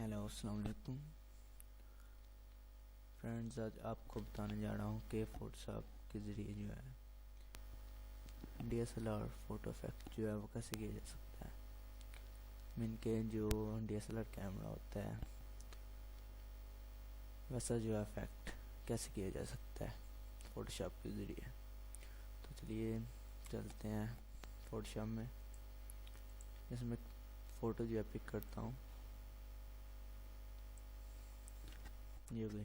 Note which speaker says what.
Speaker 1: Hello अस्सलाम वालेकुम friends, आज आपको बताने जा रहा हूँ कि फोटोशॉप के ज़रिए जो है DSLR फ़ोटो इफेक्ट जो है वो कैसे किया जा सकता है। मीन के जो DSLR कैमरा होता है वैसा जो है इफेक्ट कैसे किया जा सकता है फोटोशॉप के ज़रिए। तो चलिए चलते हैं फोटोशॉप में। इसमें फ़ोटो जो है पिक करता हूँ, ये गई।